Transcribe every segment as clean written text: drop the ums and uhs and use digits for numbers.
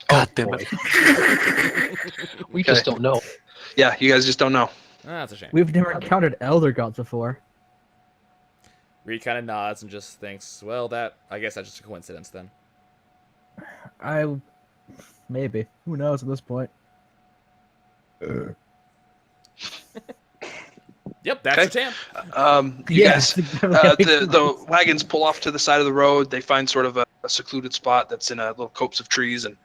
God damn it. We just don't know. Yeah, you guys just don't know. That's a shame. We've never encountered elder gods before. Reed kind of nods and just thinks, well, I guess that's just a coincidence then. Maybe. Who knows at this point? Yep, that's the jam. You guys, the wagons pull off to the side of the road. They find sort of a secluded spot that's in a little copse of trees, and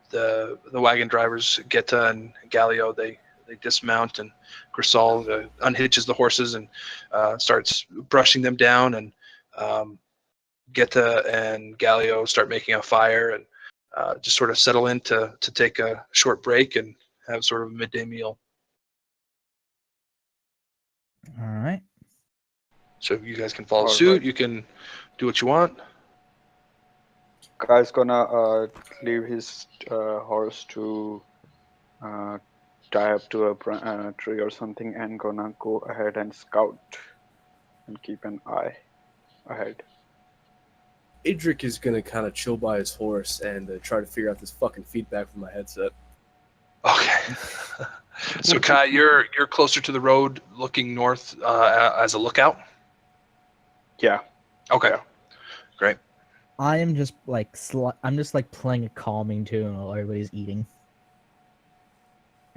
the wagon drivers, Geta and Galio, they dismount, and Grisal unhitches the horses and starts brushing them down, and Geta and Galio start making a fire and just sort of settle in to take a short break and have sort of a midday meal. All right. So you guys can follow suit. Right. You can do what you want. Guy's gonna leave his horse to tie up to a tree or something, and gonna go ahead and scout and keep an eye ahead. Adrik is gonna kind of chill by his horse and try to figure out this fucking feedback from my headset. Okay. So Kai, you're closer to the road, looking north as a lookout. Yeah. Okay. Great. I am just like playing a calming tune while everybody's eating,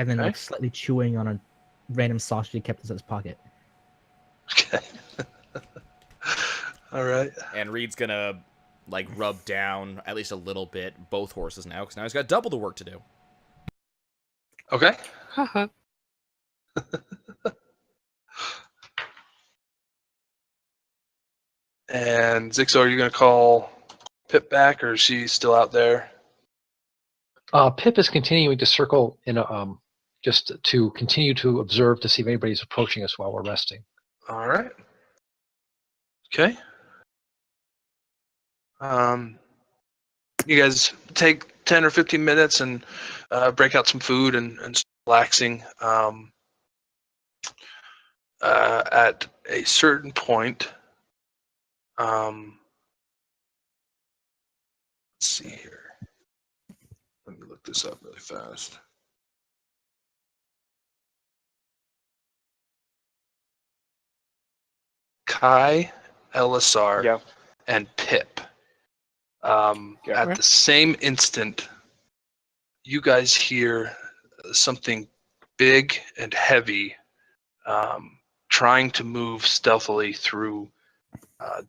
and then like slightly chewing on a random sausage he kept in his pocket. Okay. All right. And Reed's gonna like rub down at least a little bit both horses now, because now he's got double the work to do. Okay. And Zixo, are you going to call Pip back, or is she still out there? Pip is continuing to circle in just to continue to observe to see if anybody's approaching us while we're resting. All right. Okay. You guys take 10 or 15 minutes and break out some food and start relaxing. At a certain point, let's see here. Let me look this up really fast. Kai, Elessar, and Pip. At the same instant, you guys hear something big and heavy trying to move stealthily through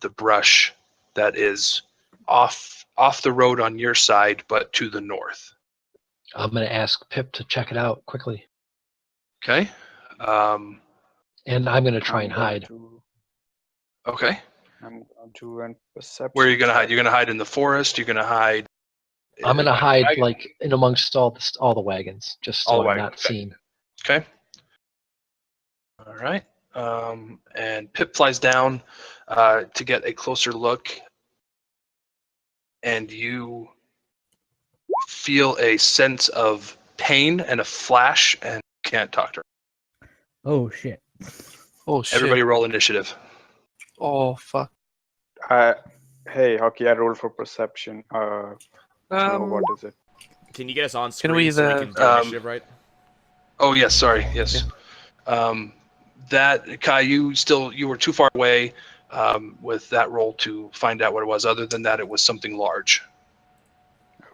the brush that is off the road on your side, but to the north. I'm going to ask Pip to check it out quickly. Okay. And I'm going to try and hide. Okay. I'm going to do perception. Where are you going to hide? You're going to hide in the forest? You're going to hide? I'm going to hide like in amongst all the wagons, just so I'm not seen. Okay. All right. And Pip flies down to get a closer look, and you feel a sense of pain and a flash, and can't talk to her. Oh shit! Oh shit! Everybody roll initiative. Oh fuck! Hey, Hockey, I rolled for perception. What is it? Can you get us on screen? Can we so we can do initiative, right? Oh yes, sorry, yes. Yeah. That Kai, you were too far away with that roll to find out what it was. Other than that, it was something large.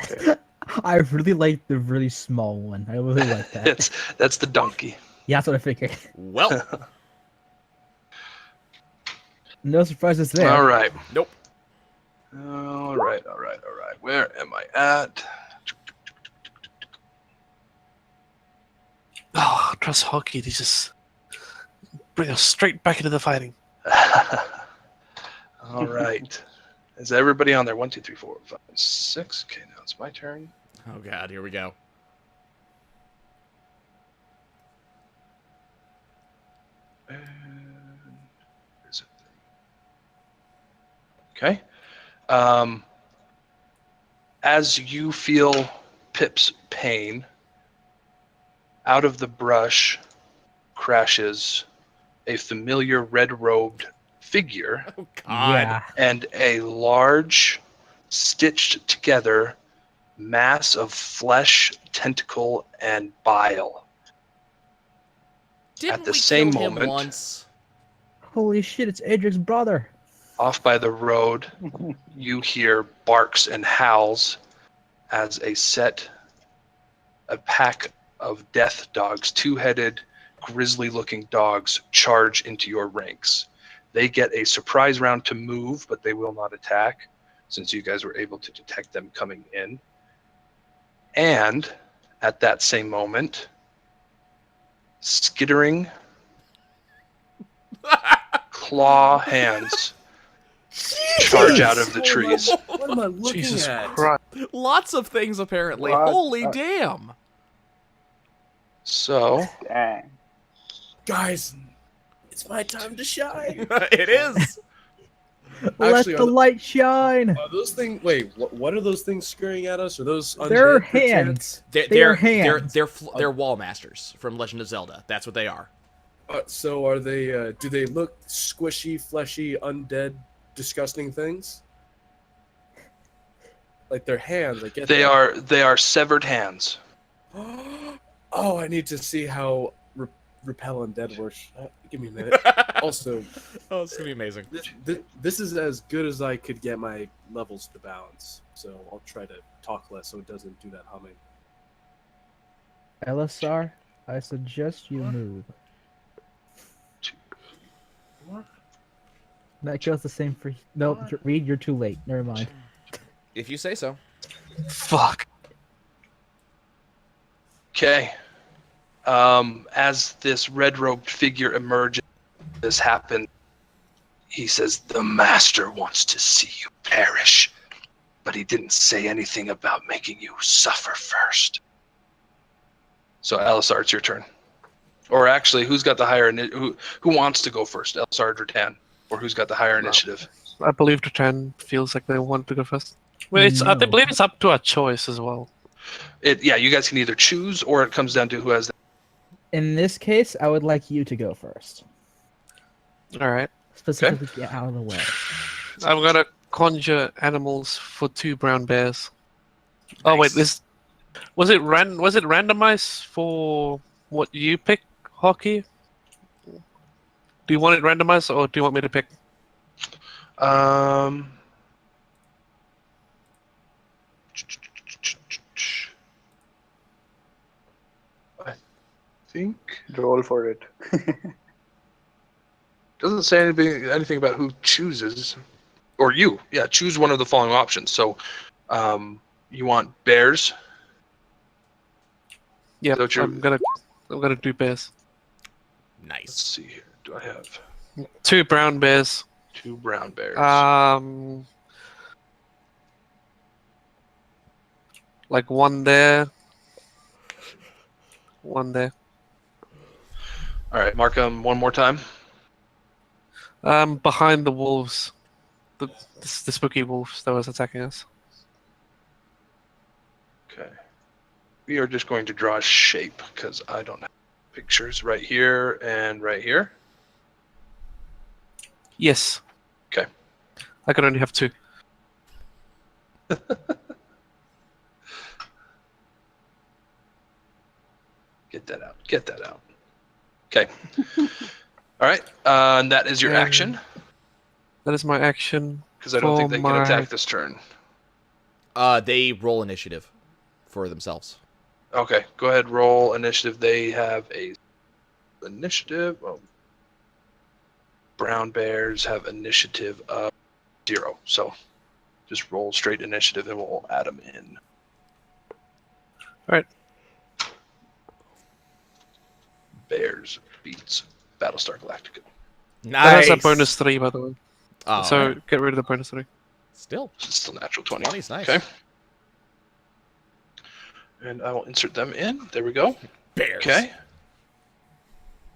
Okay. I really like the really small one. I really like that. That's the donkey. Yeah, that's what I figured. Well, no surprises there. All right. Nope. All right. Where am I at? Oh, trust Hockey. They just bring us straight back into the fighting. All right. Is everybody on there? 1, 2, 3, 4, 5, 6. Okay, now it's my turn. Oh god, here we go. And where's it? Okay. As you feel Pip's pain, out of the brush crashes a familiar red-robed figure Oh god. Yeah. and a large stitched together mass of flesh, tentacle, and bile. Didn't At the we same kill him moment- once? Holy shit! It's Adric's brother. Off by the road, you hear barks and howls as a pack of death dogs, two-headed, grisly-looking dogs, charge into your ranks. They get a surprise round to move, but they will not attack, since you guys were able to detect them coming in. And at that same moment, skittering claw hands charge out of the trees. What am I looking Jesus at? Christ. Lots of things, apparently. What? Holy damn! So, Dang. Guys, it's my time to shine. It is! Let Actually, the light shine. Are those things? Wait, what are those things scurrying at us? Are those undead? They're perchance? hands. They're, They are they're, hands. they're wall masters from Legend of Zelda. That's what they are. So are they? Do they look squishy, fleshy, undead, disgusting things? Like their hands? I get they that. are severed hands. Oh, I need to see how repel undead works. Give me a minute. Also, Oh, it's gonna be amazing. this is as good as I could get my levels to balance. So I'll try to talk less so it doesn't do that humming. Elessar, I suggest you move. That goes the same for. No, Reed, you're too late. Never mind. If you say so. Fuck. Okay. As this red-robed figure emerges, this happens. He says, "The master wants to see you perish, but he didn't say anything about making you suffer first." So, Elessar, it's your turn. Or actually, who's got the higher who wants to go first? Elessar or Dretan? Or who's got the higher initiative? I believe Dretan feels like they want to go first. Well, I No. believe it's up to our choice as well. Yeah, you guys can either choose, or it comes down to who has the... In this case, I would like you to go first. All right. Specifically, get out of the way. I'm gonna conjure animals for 2 brown bears. Oh wait, Nice. was it randomized for what you pick, Hockey? Do you want it randomized, or do you want me to pick? I think Roll for it. doesn't say anything about who chooses, or you. Yeah, choose one of the following options. So, you want bears? Yeah, So you're- I'm gonna do bears. Let's Nice. see here. Do I have 2 brown bears. 2 brown bears? Like 1 there, 1 there. All right, mark them one more time. Behind the wolves, the spooky wolves that was attacking us. Okay. We are just going to draw a shape because I don't have pictures right here and right here. Yes. Okay. I could only have 2. Get that out. Get that out. Okay. All right. And that is your Um, action That is my action. because I don't think for they can my- attack this turn. They roll initiative for themselves. Okay. Go ahead. Roll initiative. They have a initiative. Oh. Brown bears have initiative of 0. So just roll straight initiative and we'll add them in. All right. Bears beats Battlestar Galactica. That Nice. has a bonus 3, by the way. Oh, So get rid of the bonus 3. still, It's still natural 20. 20's nice. Okay. And I will insert them in. There we go. Bears. Okay.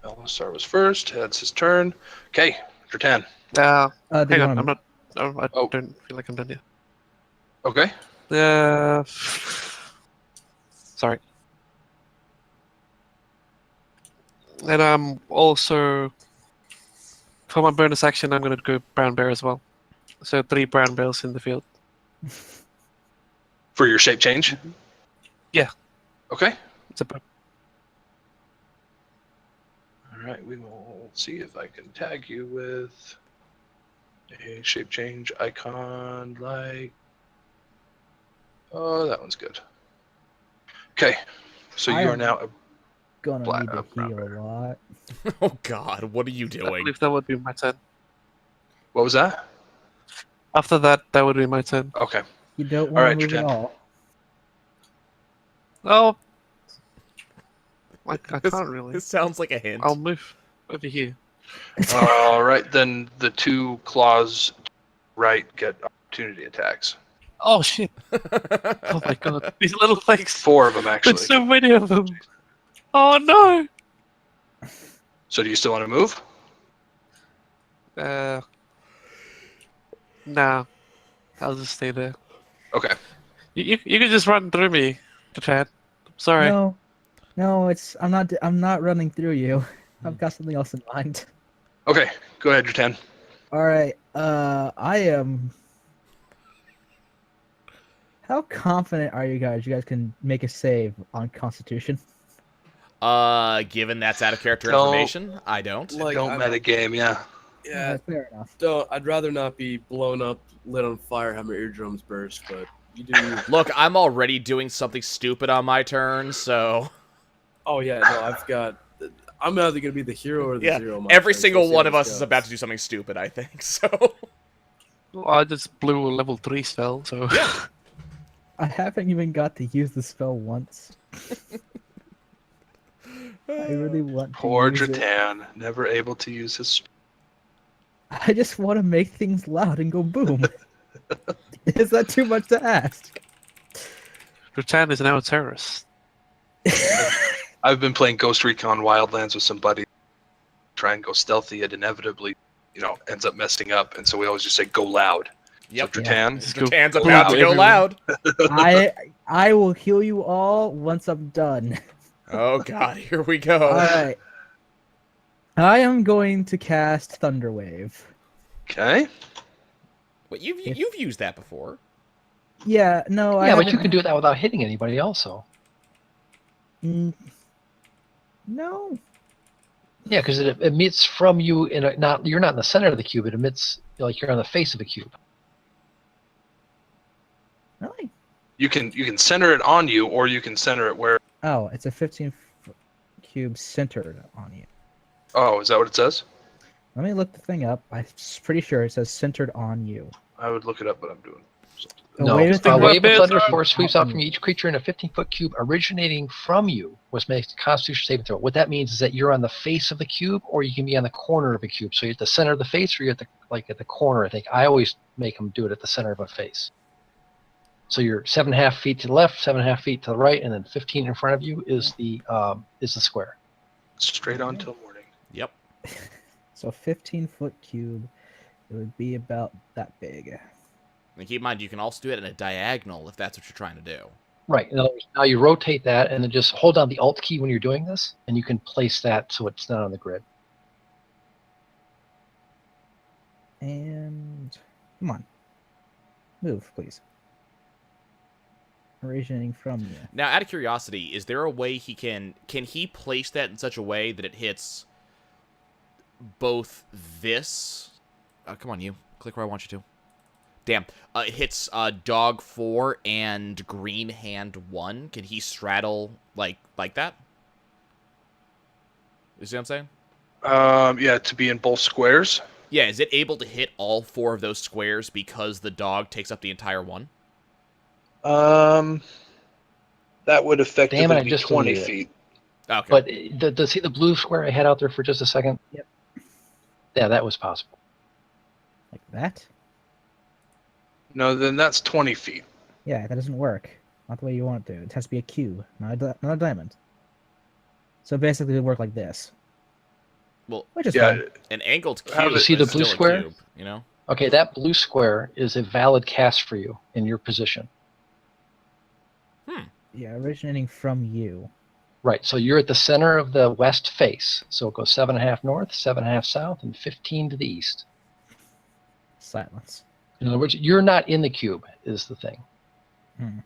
Elessar was first. That's his turn. Okay. Dretan. Do Hang you on, wanna- I'm not. I Oh. don't feel like I'm done yet. Okay. Sorry. And I'm also, for my bonus action, I'm going to go brown bear as well. So 3 brown bears in the field. For your shape change? Yeah. Okay. It's about All right, we will see if I can tag you with a shape change icon like. Oh, that one's good. Okay, so you are now a Gonna Black- need to brown heal a bear. lot. Oh God, what are you I doing? believe that would be my turn. What was that? After that, that would be my turn. Okay. You don't All want right, to move Dretan. at all. Oh, I can't really. This sounds like a hint. I'll move over here. All right, then the 2 claws right get opportunity attacks. Oh shit! Oh my god, these little things. 4 of them actually. There's so many of them. Oh no! So do you still want to move? Nah. I'll just stay there. Okay. You can just run through me, Japan. Sorry. No, I'm not running through you. I've got something else in mind. Okay, go ahead, Dretan. All right. I am. How confident are you guys? You guys can make a save on Constitution. Given that's out of character Don't- information, I don't. Like, Don't metagame, yeah. Yeah, Fair enough. don't. I'd rather not be blown up, lit on fire, have my eardrums burst. But you do. Look, I'm already doing something stupid on my turn, so Oh yeah, no, I've got. I'm either gonna be the hero or the yeah. zero. Every single one of us is about to do something stupid, I think. So Well, I just blew a level 3 spell, so. I haven't even got to use the spell once. I really want to Poor use it. Dretan, never able to use his. I just want to make things loud and go boom. Is that too much to ask? Dretan is now a terrorist. I've been playing Ghost Recon Wildlands with somebody. Try and go stealthy, it inevitably, ends up messing up, and so we always just say "go loud." yep. So Dretan, Dretan's Go about to loud, go everyone. loud. I will heal you all once I'm done. Oh God, here we go. All right. I am going to cast Thunderwave. okay. Wait, you've used that before. Yeah, no, I Yeah, but you haven't- can do that without hitting anybody also. Mm, no. Yeah, because it emits from you you're not in the center of the cube. It emits like you're on the face of the cube. Really? You can center it on you, or you can center it where. Oh, it's a 15-foot cube centered on you. Oh, is that what it says? Let me look the thing up. I'm pretty sure it says centered on you. I would look it up, but I'm doing something. No, wave of a thunder- wave of thunder Thunder- force sweeps out from each creature in a 15-foot cube originating from you. Was makes a Constitution saving throw. What that means is that you're on the face of the cube, or you can be on the corner of a cube. So you're at the center of the face, or you're at the corner. I think I always make them do it at the center of a face. So you're 7.5 feet to the left, 7.5 feet to the right, and then 15 in front of you is the square. Straight on till morning. Yep. So 15-foot cube, it would be about that big. And keep in mind, you can also do it in a diagonal if that's what you're trying to do. Right. In other words, now you rotate that, and then just hold down the Alt key when you're doing this, and you can place that so it's not on the grid. And come on. Move, please. Originating from you. Now, out of curiosity, is there a way he can he place that in such a way that it hits both this? Come on, you click where I want you to. Damn, it hits dog 4 and green hand 1. Can he straddle like that? You see what I'm saying? Yeah, to be in both squares. Yeah, is it able to hit all 4 of those squares because the dog takes up the entire one? That would effectively Damn it, I be just 20 deleted it. feet. Okay. But see the blue square I had out there for just a second? Yep. Yeah, that was possible. Like that? No, then that's 20 feet. Yeah, that doesn't work. Not the way you want it to. It has to be a cube, not a diamond. So basically, it would work like this. Well, Which is Yeah, fine. an angled How cube. does- See the is blue still a square? cube, you know? Okay, that blue square is a valid cast for you in your position. Yeah, originating from you. Right, so you're at the center of the west face. So it goes 7.5 north, 7.5 south, and 15 to the east. Silence. In other words, you're not in the cube, is the thing. Hmm.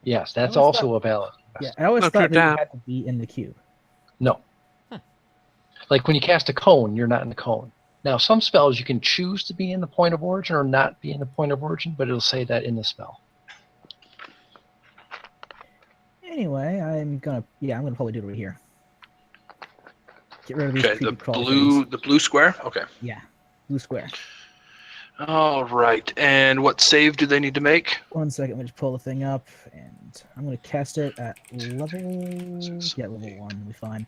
Yes, that's I always also a valid. Yeah, I always No, thought that you Dretan. had to be in the cube. No. Like when you cast a cone, you're not in the cone. Now, some spells you can choose to be in the point of origin or not be in the point of origin, but it'll say that in the spell. Anyway, I'm gonna probably do it right here. Get rid of these Okay, the creepy crawl things. blue square. Okay. Yeah, blue square. All right. And what save do they need to make? 1 second, let me just pull the thing up, and I'm gonna cast it at level. Yeah, level 1. It'll be fine.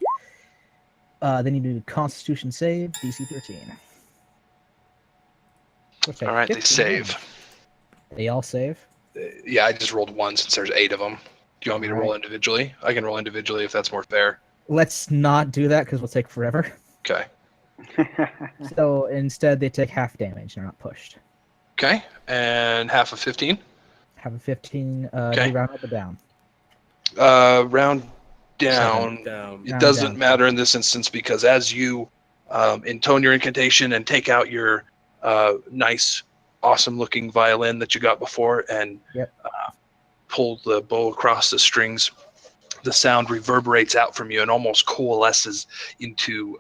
They need to do Constitution save, DC 13. All right, they save. They all save. Yeah, I just rolled 1 since there's 8 of them. Do you want me to roll individually? I can roll individually if that's more fair. Let's not do that because we'll take forever. Okay. So instead, they take half damage. They're not pushed. Okay, and half of 15. Have a 15. Okay. You round up or down. Round down. Down. It doesn't down. matter in this instance because as you intone your incantation and take out your nice, awesome-looking violin that you got before and pull the bow across the strings, the sound reverberates out from you and almost coalesces into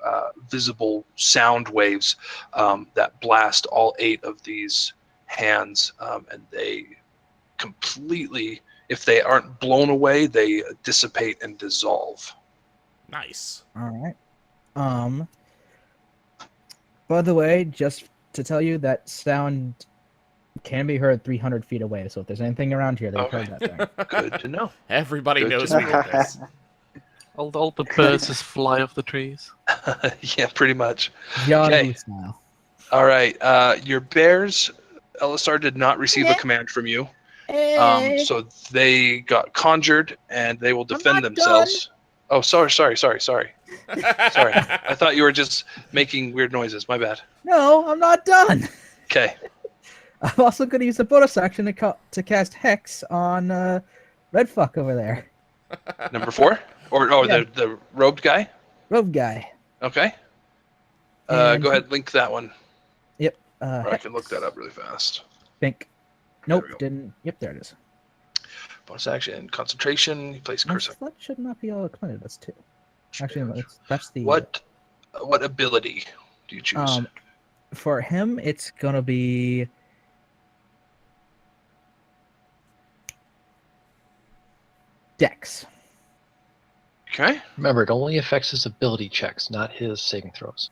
visible sound waves that blast all 8 of these hands, and they completely, if they aren't blown away, they dissipate and dissolve. Nice. All right. By the way, just to tell you, that sound can be heard 300 feet away. So if there's anything around here, they've heard that thing. Good to know. Everybody Good knows to we did this. All the birds just fly off the trees. Yeah, pretty much. John Okay. Woo style. All right. Your bears, Elessar did not receive a command from you. So they got conjured and they will defend themselves. Oh, sorry. Sorry. I thought you were just making weird noises. My bad. No, I'm not done. Okay. I'm also going to use a bonus action to cast Hex on Red Fuck over there. Number 4? Or Yeah. the robed guy? Rogue guy. Okay. And- Go ahead, link that one. Yep. Or I can look that up really fast. Think. There Nope, we go. didn't. Yep, there it is. Bonus action, concentration. You place cursor. That should not be all explained. That's 2. Actually, no, that's the. What ability do you choose? For him, it's gonna be. Dex. Okay. Remember, it only affects his ability checks, not his saving throws.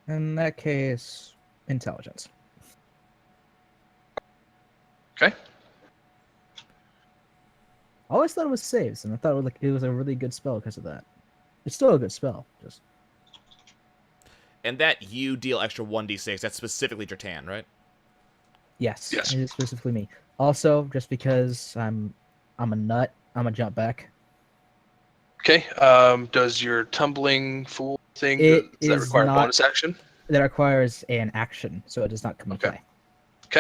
In that case, intelligence. Okay. I always thought it was saves, and I thought it was a really good spell because of that. It's still a good spell. Just And that you deal extra 1d6. That's specifically Dretan, right? yes, Yes. it is specifically me. Also, just because I'm a nut, I'm a jump back. Okay. Does your tumbling fool thing It does that is require a not- bonus action? That requires an action, so it does not come into Okay. play.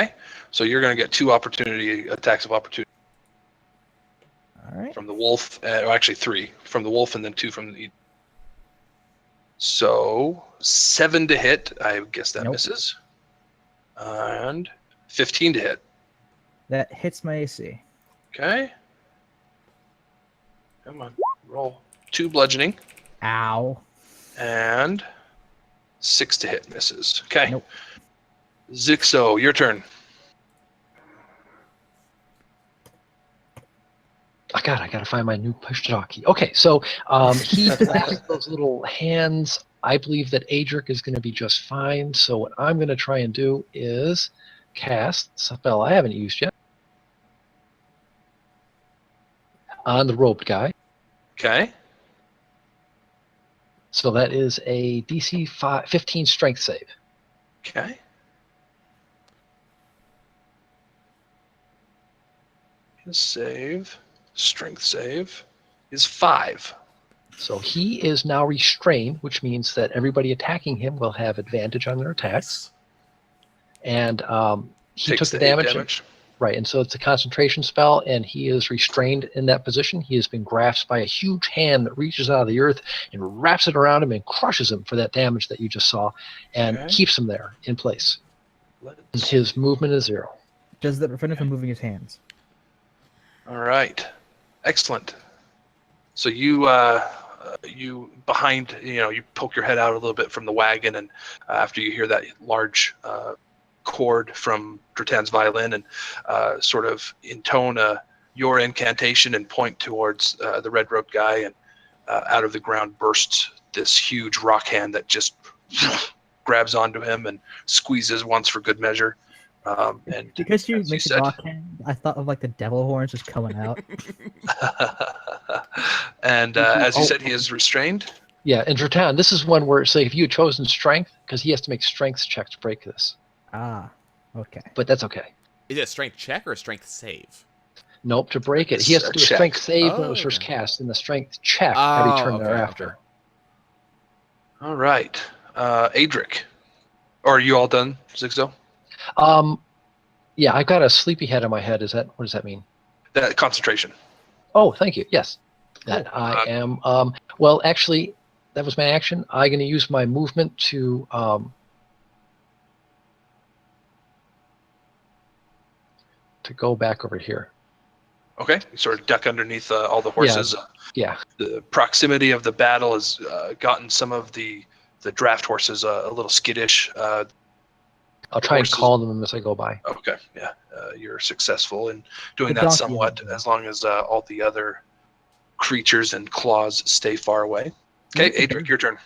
Okay. So you're going to get 2 attacks of opportunity All right. from the wolf. Or actually 3 from the wolf, and then 2 from the. So 7 to hit. I guess that Nope. misses. And 15 to hit. That hits my AC. Okay. Come on. Roll 2 bludgeoning. Ow. And 6 to hit misses. Okay. Nope. Zixo, your turn. Oh God, I gotta find my new push to talk key. Okay, so he blasts those little hands. I believe that Adrik is going to be just fine. So what I'm going to try and do is cast a spell I haven't used yet on the robed guy. Okay. So that is a DC 15 strength save. Okay. His strength save, is 5. So he is now restrained, which means that everybody attacking him will have advantage on their attacks. And he Takes took the the 8 damage. damage. Right, and so it's a concentration spell, and he is restrained in that position. He has been grasped by a huge hand that reaches out of the earth and wraps it around him and crushes him for that damage that you just saw, and keeps him there in place. And his movement is 0. Does that prevent him from moving his hands? All right, excellent. So you behind, you poke your head out a little bit from the wagon, and after you hear that large chord from Dretan's violin, and sort of intone your incantation and point towards the red-robed guy, and out of the ground bursts this huge rock hand that just grabs onto him and squeezes once for good measure. And because you mentioned rock hand, I thought of like the devil horns just coming out. And as you said, he is restrained. Yeah, and Dretan, this is one where, say, if you had chosen strength, because he has to make strength checks to break this. Ah, okay. But that's okay. Is it a strength check or a strength save? Nope, to break it. He has to do a strength save when it was first cast, and the strength check every turn thereafter. All right. Adrik. Or are you all done, Zixo? Yeah, I've got a sleepyhead in my head. What does that mean? That concentration. Oh, thank you. Yes. That I am, well, actually, that was my action. I'm going to use my movement to go back over here. Okay, you sort of duck underneath all the horses. Yeah. The proximity of the battle has gotten some of the draft horses a little skittish. I'll try and call them as I go by. Okay, yeah. You're successful in doing that somewhat, as long as all the other creatures and claws stay far away. Okay, Adrik, your turn.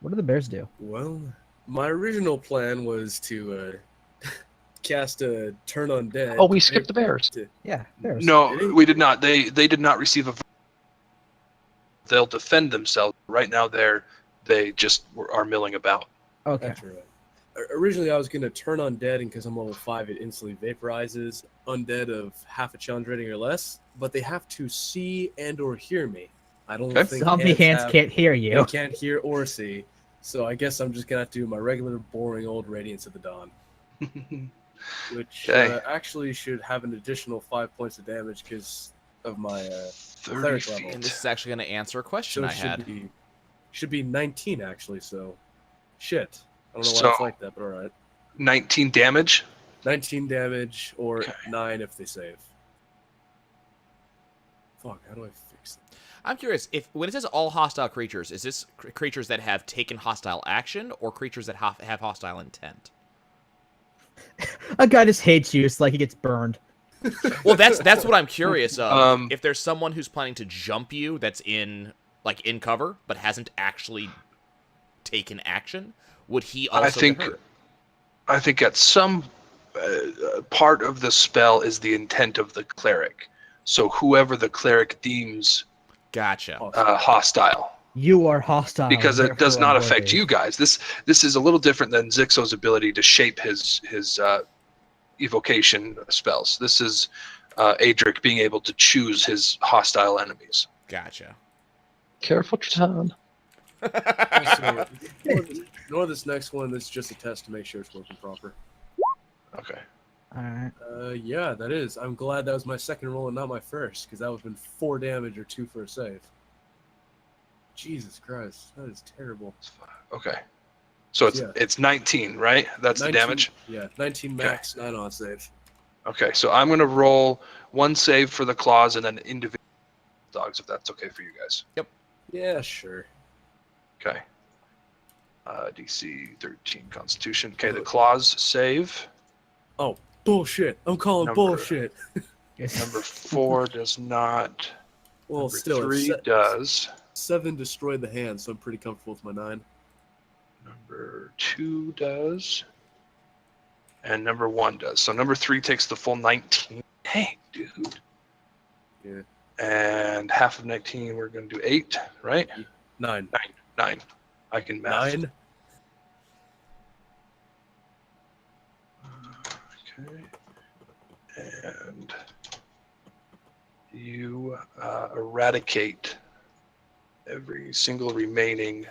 What do the bears do? Well, my original plan was to cast a Turn Undead. Oh, we skipped the bears. Yeah, bears. No, we did not. They did not receive a. They'll defend themselves. Right now, they just are milling about. Okay. That's right. Originally, I was going to turn undead, and because I'm level 5, it instantly vaporizes undead of half a challenge rating or less. But they have to see and or hear me. I don't think zombie hands can't hear you. They can't hear or see. So I guess I'm just going to have to do my regular, boring old Radiance of the Dawn. Which actually should have an additional 5 points of damage because of my cleric level. And this is actually going to answer a question I had. Should be 19, actually, so... Shit. I don't know why it's like that, but alright. 19 damage? 19 damage, or 9 if they save. Fuck, how do I fix it? I'm curious, when it says all hostile creatures, is this creatures that have taken hostile action, or creatures that have hostile intent? A guy just hates you, it's like he gets burned. Well, that's what I'm curious of. If there's someone who's planning to jump you that's in cover, but hasn't actually taken action, would he also get hurt? I think at some part of the spell is the intent of the cleric. So whoever the cleric deems hostile. You are hostile. Because it does not affect you guys. This is a little different than Zixo's ability to shape his evocation spells. This is Adrik being able to choose his hostile enemies. Gotcha. Careful, Dretan. Ignore this next one. This is just a test to make sure it's working proper. Okay. Alright. Yeah, that is. I'm glad that was my second roll and not my first, because that would have been 4 damage or 2 for a save. Jesus Christ, that is terrible. Okay. So it's 19, right? That's 19, the damage? Yeah, 19 max, 9 on save. Okay, so I'm going to roll 1 save for the claws and then individual dogs, if that's okay for you guys. Yep. Yeah, sure. Okay. DC 13 Constitution. Okay, the claws save. Oh, bullshit. I'm calling bullshit. Number 4 does not. Well, number still. 3 does. 7 destroyed the hand, so I'm pretty comfortable with my 9. Number 2 does. And number 1 does. So number 3 takes the full 19. Hey, dude. Yeah. And half of 19, we're going to do 8, right? 9. 9. I can math. 9. Okay. And you eradicate every single remaining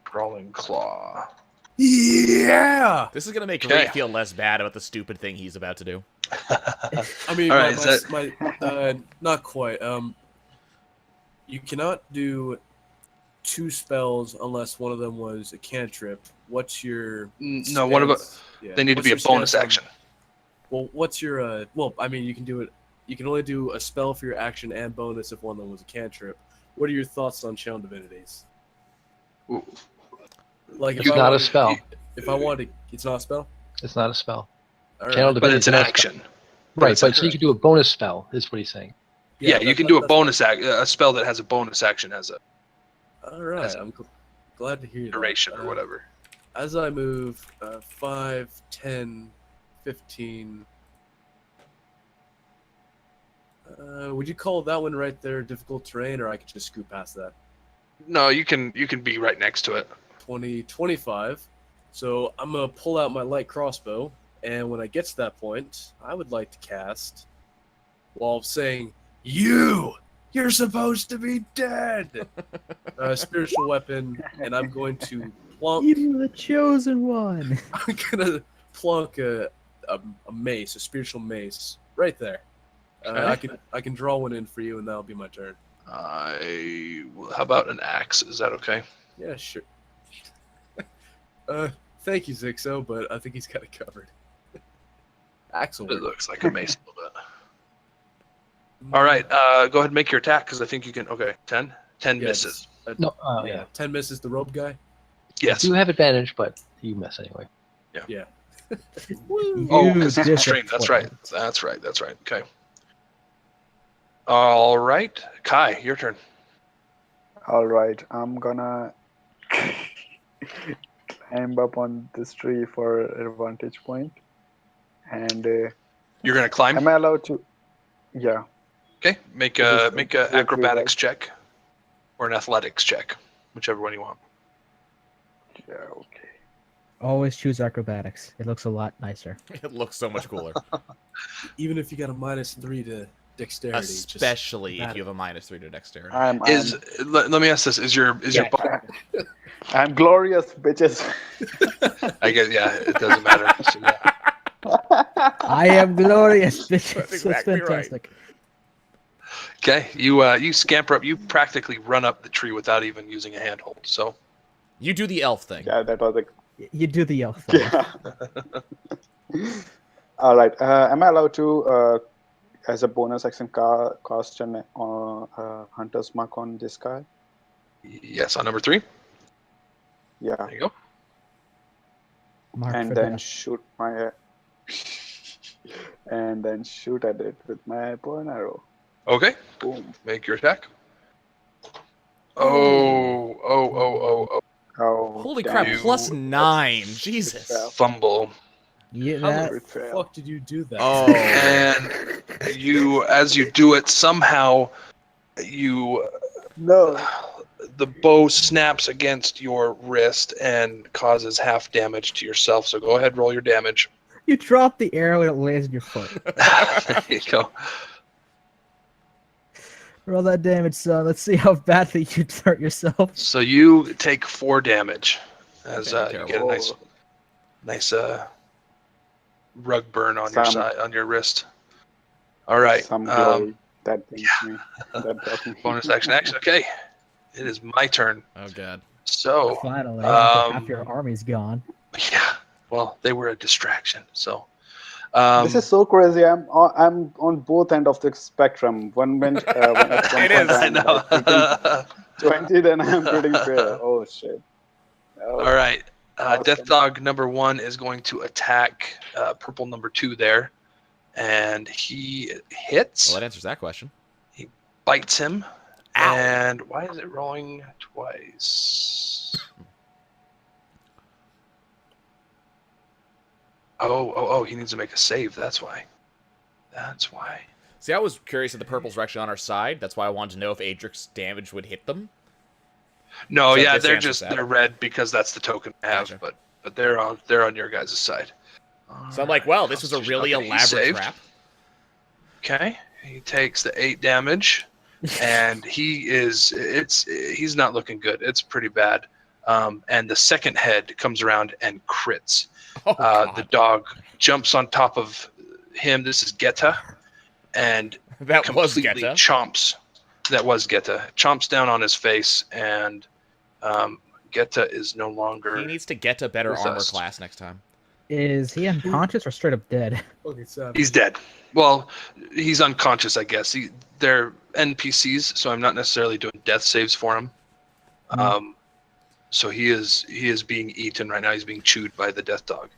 crawling claw. Yeah. This is gonna make Okay. Ray feel less bad about the stupid thing he's about to do. I mean, All right, not quite. You cannot do 2 spells unless one of them was a cantrip. What's your No, one of it. stance? Yeah. They need to What's be a your bonus stance on- action. Well, what's your well, I mean, you can do it. You can only do a spell for your action and bonus if one of them was a cantrip. What are your thoughts on Channel Divinities? Ooh. Like, It's not a spell. If I wanted, it's not a spell. It's not a spell. All right. Channel But Divinity it's an is not a action. spell. Right, it's but so you can do a bonus spell, is what he's saying. Yeah, you can do a bonus a spell that has a bonus action as a All right, as a I'm glad to hear that. duration or whatever. As I move 5, 10, 15. Would you call that one right there difficult terrain, or I could just scoot past that? No, you can be right next to it. 20, 25. So I'm going to pull out my light crossbow, and when I get to that point, I would like to cast, while saying, You're supposed to be dead! Spiritual weapon, and I'm going to plunk. You the chosen one. I'm going to plunk a mace, a spiritual mace, right there. I can draw one in for you, and that'll be my turn. How about an axe? Is that okay? Yeah, sure. Thank you, Zixo, but I think he's got it covered. Axel. It looks like a mace a little bit. All right, go ahead and make your attack because I think you can. Okay, 10. 10 misses. No, Yeah, 10 misses the robe guy. Yes. You have advantage, but you miss anyway. Yeah. Oh, because he's constrained. That's right. That's right. Okay. All right, Kai, your turn. All right, I'm gonna climb up on this tree for a vantage point, and You're gonna climb. am I allowed to? Yeah. Okay, make a acrobatics check or an athletics check, whichever one you want. Yeah. Okay. Always choose acrobatics. It looks a lot nicer. It looks so much cooler. Even if you got a -3 to dexterity. Especially if you have a -3 to dexterity. Let me ask this: Is your I'm glorious, bitches. I guess it doesn't matter. So, yeah. I am glorious. This That's is exactly right. fantastic. Okay, you scamper up. You practically run up the tree without even using a handhold. So You do the elf thing. Yeah, that was You do the elf thing. Yeah. All right. Am I allowed to, as a bonus action, cast an hunter's mark on this guy? yes, on number 3. Yeah. There you go. Mark And for then death. shoot my and then shoot at it with my bow and arrow. Okay, Boom. make your attack. Oh. Oh, Holy damn. crap, You- +9. Jesus. Fumble. Yeah, How that, the fuck did you do that? Oh. And as you do it, somehow No. the bow snaps against your wrist and causes half damage to yourself. So go ahead, roll your damage. you drop the arrow and it lands in your foot. There you go. Roll that damage, son. Let's see how badly you hurt yourself. So you take 4 damage as Okay, you get a nice rug burn on your side, on your wrist. All right. Some glory. That brings me. That brought me. Bonus action. Okay, it is my turn. Oh god. So Finally, after half your army's gone. yeah. Well, they were a distraction. So This is so crazy. I'm on both end of the spectrum. One minute, It is, I know. 20, then I'm pretty fair. Oh shit. Oh, All right. Awesome. Death Dog number 1 is going to attack purple number 2 there, and he hits. Well, that answers that question. Bites him. Ow. And why is it rolling twice? Oh, he needs to make a save. That's why. See, I was curious if the purples were actually on our side. That's why I wanted to know if Adric's damage would hit them. No, So yeah, this they're answers that. they're red because that's the token I have, Gotcha. but they're on your guys' side. So I'm like, well, this was a really Okay, he elaborate saved. trap. Okay, he takes the 8 damage, and he's not looking good. It's pretty bad. and the second head comes around and crits. Oh, The dog jumps on top of him. This is Geta, and that was completely Geta. chomps. That was Geta. Chomps down on his face, and Geta is no longer. He needs to get a better with armor us. class next time. Is he unconscious or straight up dead? Okay, so He's dead. Well, he's unconscious, I guess. They're NPCs, so I'm not necessarily doing death saves for him. So he is being eaten right now. He's being chewed by the death dog.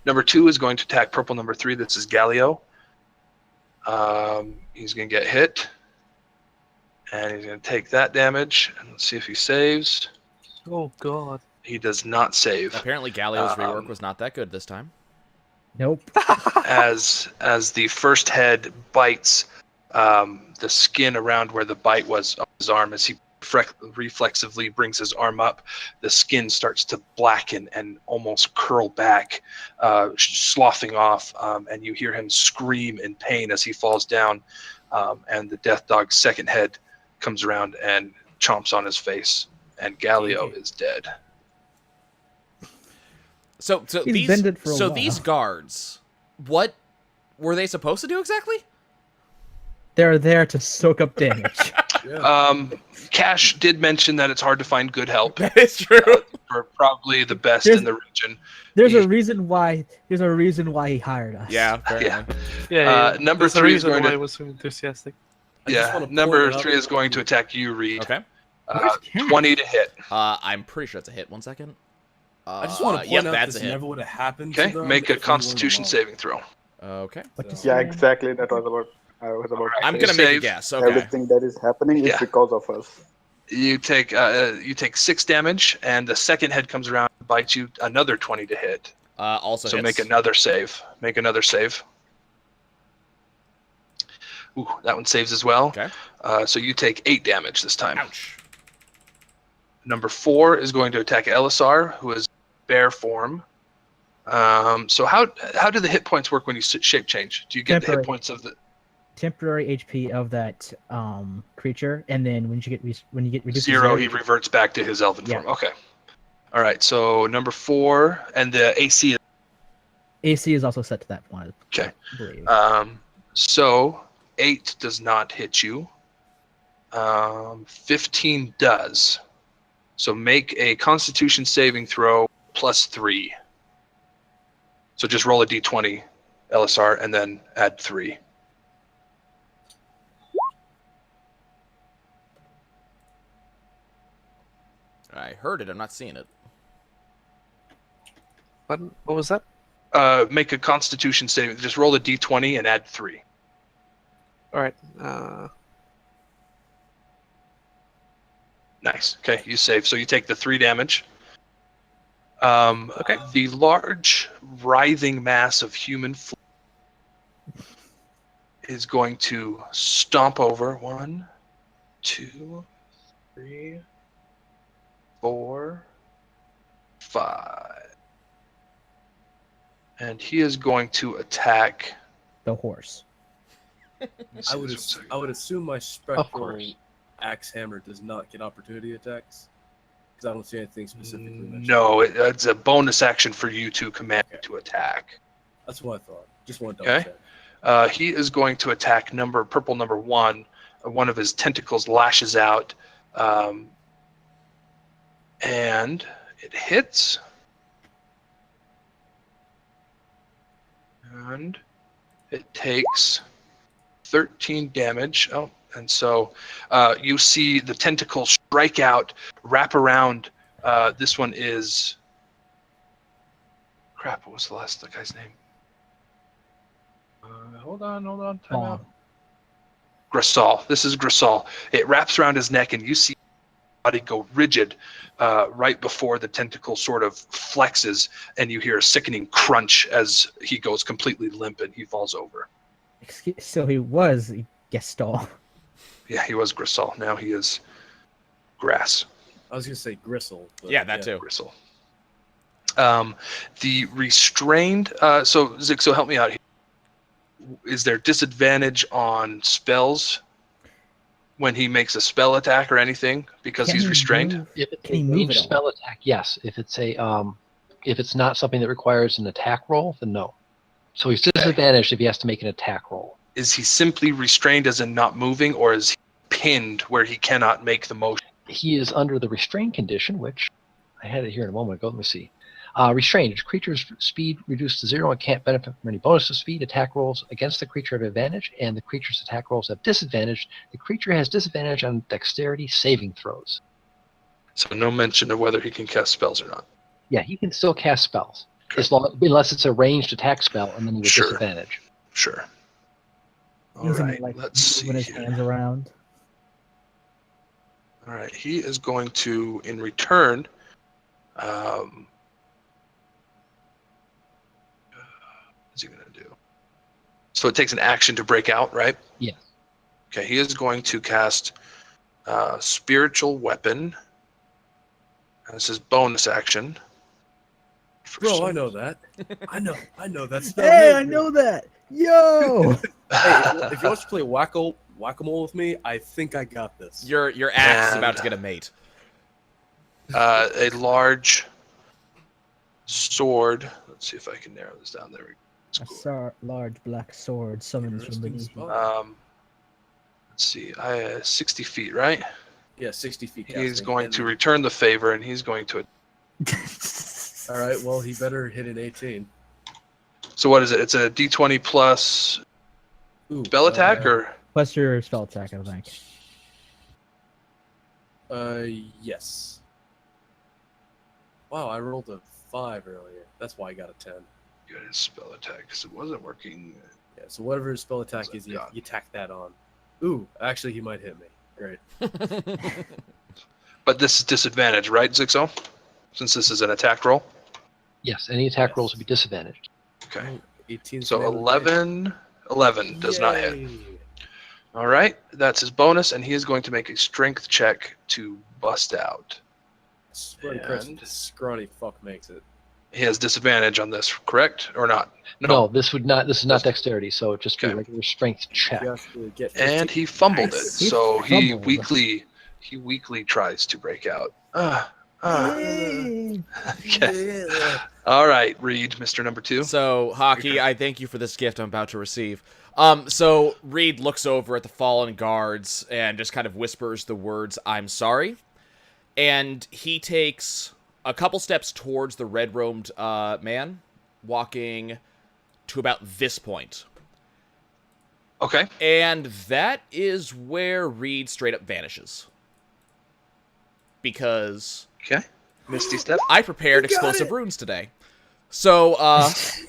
Number 2 is going to attack purple number 3. This is Galio. He's going to get hit. And he's going to take that damage. And let's see if he saves. Oh God. He does not save. Apparently, Galio's rework was not that good this time. Nope. As the first head bites the skin around where the bite was on his arm, as he reflexively brings his arm up, the skin starts to blacken and almost curl back, sloughing off, and you hear him scream in pain as he falls down, and the death dog's second head comes around and chomps on his face, and Galio is dead. So He's bended for a while. these guards, what were they supposed to do exactly? They're there to soak up damage. Cash did mention that it's hard to find good help. That is true. We're probably the best in the region. There's a reason why. There's a reason why he hired us. Yeah. Yeah. Yeah. Number There's a 3 is reason going why I to. was so enthusiastic. Yeah. Number 3 is going to attack you, Reed. Okay. 20 to hit. I'm pretty sure it's a hit. 1 second. I just want to point yep, out that's this a hit. never would have happened. Okay. to them Make a if we Constitution weren't saving throw. Okay. What you Yeah, saying? exactly. That was about. I was about. To I'm say. gonna make a Save. guess. Okay. Everything that is happening is Yeah. because of us. You take 6 damage, and the second head comes around and bites you another 20 to hit. Also So hits. make another save. Make another save. Ooh, that one saves as well. Okay. So you take 8 damage this time. Ouch. Number 4 is going to attack Elessar, who is bear form. So how do the hit points work when you shape change? Do you get the Temporary. hit points of the Temporary HP of that creature, and then when you get reduced to 0, he reverts back to his elven Yeah. form? Okay. All right. So number 4, and the AC. AC is also set to that one. Okay. I believe. So 8 does not hit you. 15 does. So make a Constitution saving throw +3. So just roll a d20, Elessar, and then add 3. I heard it. I'm not seeing it. What was that? Make a Constitution saving. Just roll a d20 and add 3. All right. Nice. Okay, you save. So you take the 3 damage. Okay. The large, writhing mass of human flesh is going to stomp over 1, 2, 3, 4, 5. And he is going to attack. The horse. I would assume my spectral axe hammer does not get opportunity attacks because I don't see anything specifically mentioned. No, it's a bonus action for you to command to attack. That's what I thought. Just want to double Okay. check. He is going to attack purple number 1. One of his tentacles lashes out, and it hits. And it takes 13 damage. Oh, and so you see the tentacle strike out, wrap around. This one is. Crap, what was the guy's name? Hold on. Time out. Grasal. This is Grasal. It wraps around his neck, and you see his body go rigid right before the tentacle sort of flexes, and you hear a sickening crunch as he goes completely limp and he falls over. So he was Gestalt. Yeah, he was Grasal. Now he is Grass. I was gonna say gristle. But Yeah, that too. Gristle. The restrained. So Zixo, help me out here. Is there disadvantage on spells? when he makes a spell attack or anything because he's restrained? If it's Can he a move ranged at all? spell attack, yes. If it's if it's not something that requires an attack roll, then no. So he's disadvantaged if he has to make an attack roll. Is he simply restrained as in not moving, or is he pinned where he cannot make the motion? He is under the restraint condition, which I had it here in a moment ago. Let me see. Restrained. Creature's speed reduced to 0 and can't benefit from any bonus to speed. Attack rolls against the creature have advantage, and the creature's attack rolls have disadvantage. The creature has disadvantage on dexterity saving throws. So no mention of whether he can cast spells or not. Yeah, he can still cast spells, Okay. unless it's a ranged attack spell, and then he would Sure. disadvantage. Sure. All He's right, like let's see moving his here. hands around. All right, he is going to, in return, what's he going to do? So it takes an action to break out, right? Yes. Okay, he is going to cast Spiritual Weapon as his bonus action. Bro, I know that. I know that spell. Hey, I know that. Yo. Hey, if you want to play whack-a-mole with me, I think I got this. Your axe is And- about to get a mate. A large sword. Let's see if I can narrow this down. There we go. A That's cool. large black sword summons from beneath you. Let's see. 60 feet, right? Yeah, 60 feet. He's casting. going to return the favor, and he's going to. All right, well, he better hit an 18. So what is it? It's a D20 plus Ooh, spell attack, or Plus your spell attack, I think. Yes. Wow, I rolled a 5 earlier. That's why I got a 10. you got his spell attack because it wasn't working. Yeah, so whatever his spell attack is, you tack that on. Ooh, actually, he might hit me. Great. But this is disadvantage, right, Zixo? Since this is an attack roll. Yes, any attack Yes. rolls would be disadvantaged. Okay. 18. So 11 does not hit. All right, that's his bonus, and he is going to make a strength check to bust out. Swear to Christ, And- this scrawny fuck makes it. He has disadvantage on this, correct or not? No, this is not dexterity, so it'd just be Okay. a regular strength check. You have to get And 15. he fumbled it, Nice. He so he fumbled. weakly tries to break out. Yay. Okay. All right, Reed, Mr. Number 2. So, Hockey, I thank you for this gift I'm about to receive. So Reed looks over at the fallen guards and just kind of whispers the words, "I'm sorry." And he takes a couple steps towards the red-robed man, walking to about this point. Okay. And that is where Reed straight up vanishes. Because Okay. Misty step. I prepared explosive runes today. So, let's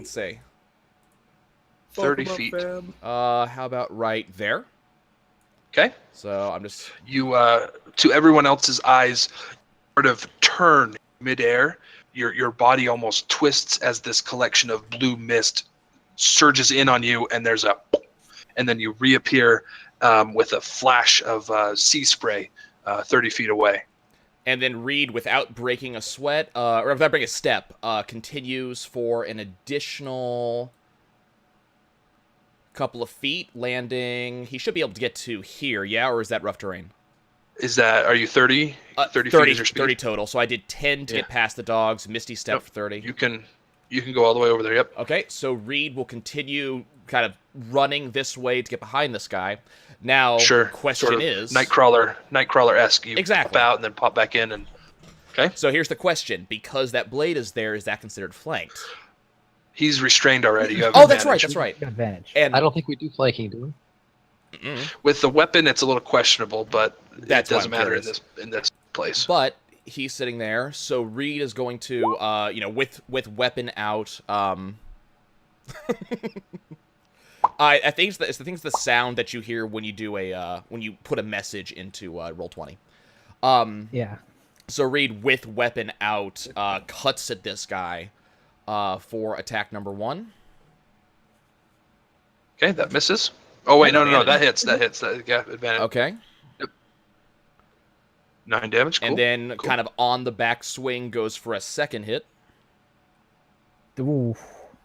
see. 30 Fuck 'em up, feet. fam. How about right there? Okay. So I'm just... You, to everyone else's eyes, sort of turn midair. Your body almost twists as this collection of blue mist surges in on you, and there's a, and then you reappear with a flash of sea spray 30 feet away. And then Reed, without breaking a sweat, or without breaking a step, continues for an additional couple of feet, landing... He should be able to get to here, yeah? Or is that rough terrain? Are you 30? 30 feet is your speed? 30 total, so I did 10 to Yeah. get past the dogs, Misty Step Nope. for 30. You can go all the way over there, yep. Okay, so Reed will continue kind of running this way to get behind this guy. Now, Sure. question Sort of is... Nightcrawler-esque. You Exactly. pop out and then pop back in, and okay. So here's the question. Because that blade is there, is that considered flanked? He's restrained already. You have Oh, that's right, advantage. that's right. Got advantage. And I don't think we do flanking, do we? Mm-mm. With the weapon, it's a little questionable, but That's it why doesn't I'm matter curious. in this place. But he's sitting there, so Reed is going to, with weapon out. I think it's the sound that you hear when you do when you put a message into Roll20. Yeah. So Reed, with weapon out, cuts at this guy for attack number 1. Okay, that misses. Oh wait, no, that hits. That yeah, advantage. Okay. 9 damage. Cool. And then Cool. kind of on the back swing goes for a second hit. Ooh.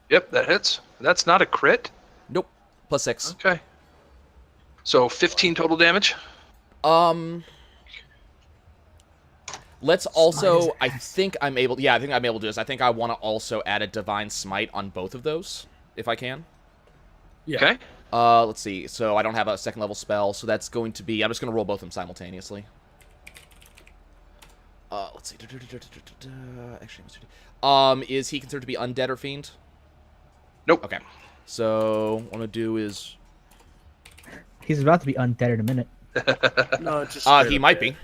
Yep, that hits. That's not a crit. Nope. +6. Okay. So 15 total damage? Let's also, I think I'm able to do this. I think I want to also add a Divine Smite on both of those, if I can. Yeah. Okay. Let's see. So I don't have a second level spell, so that's going to be, I'm just going to roll both of them simultaneously. Let's see. Actually, is he considered to be undead or fiend? Nope. Okay. So what I'm going to do is... He's about to be undead in a minute. No, just he might be.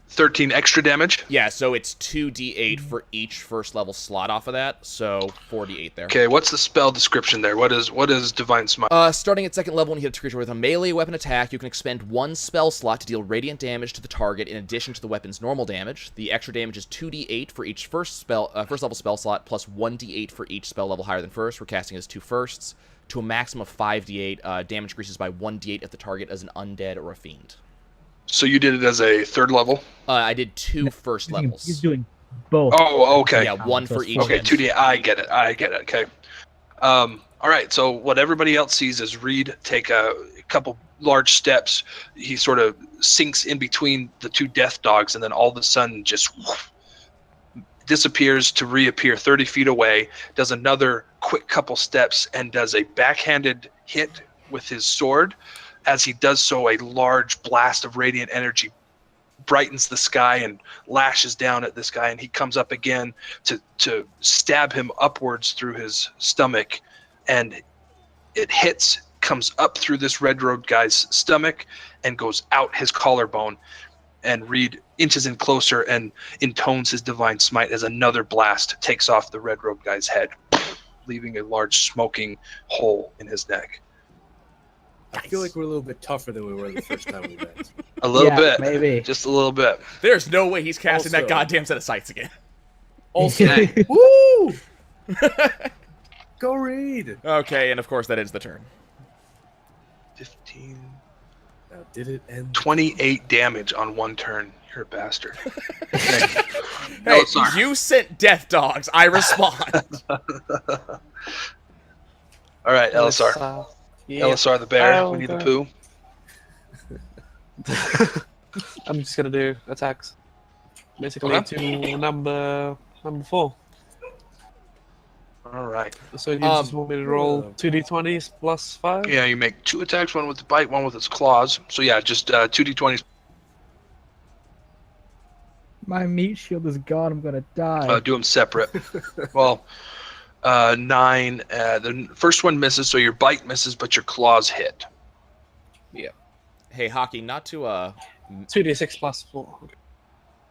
13 extra damage? Yeah, so it's 2d8 for each first level slot off of that, so 4d8 there. Okay, what's the spell description there? What is Divine Smite? Starting at second level, when you hit a creature with a melee weapon attack, you can expend 1 spell slot to deal radiant damage to the target in addition to the weapon's normal damage. The extra damage is 2d8 for each first level spell slot, plus 1d8 for each spell level higher than first. We're casting as 2 firsts, to a maximum of 5d8. Damage increases by 1d8 if the target is an undead or a fiend. So you did it as a third level? I did 2 first levels. He's doing both. Oh, okay. Yeah, 1 for each. Okay, 2D. I get it. Okay. All right. So what everybody else sees is Rede take a couple large steps. He sort of sinks in between the 2 death dogs, and then all of a sudden just disappears to reappear 30 feet away. Does another quick couple steps and does a backhanded hit with his sword. As he does so, a large blast of radiant energy brightens the sky and lashes down at this guy, and he comes up again to stab him upwards through his stomach, and it hits, comes up through this red road guy's stomach and goes out his collarbone, and Rede inches in closer and intones his Divine Smite as another blast takes off the red road guy's head, leaving a large smoking hole in his neck. I feel like we're a little bit tougher than we were the first time we met. A little bit. Maybe. Just a little bit. There's no way he's casting that Also- goddamn set of sights again. Also, Okay. woo! Go Rede! Okay, and of course that is the turn. 15. Now, did it end? 28 damage on 1 turn. You're a bastard. Hey, Elessar. you sent death dogs. I respond. All right, Elessar. Yeah. Elessar the bear. I'll Winnie the go. Pooh. I'm just gonna do attacks. Basically to number 4. All right. So you just want me to roll 2d20s plus 5? Yeah, you make 2 attacks, 1 with the bite, 1 with its claws. So yeah, just 2d20s. My meat shield is gone. I'm gonna die. Do them separate. Well, 9. The first one misses, so your bite misses, but your claws hit. Hey, Hockey, not to 2d6 plus 4. Okay.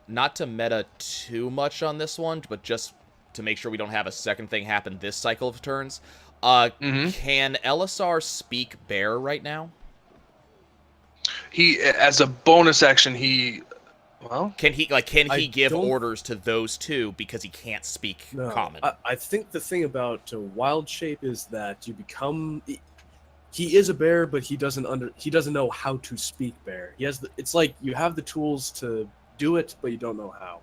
not to meta too much on this one, but just to make sure we don't have a second thing happen this cycle of turns. Can Elessar speak bear right now? He, as a bonus action, Can he give don't- orders to those two because he can't speak common? I think the thing about wild shape is that you become. He is a bear, but he doesn't know how to speak bear. It's like you have the tools to do it, but you don't know how.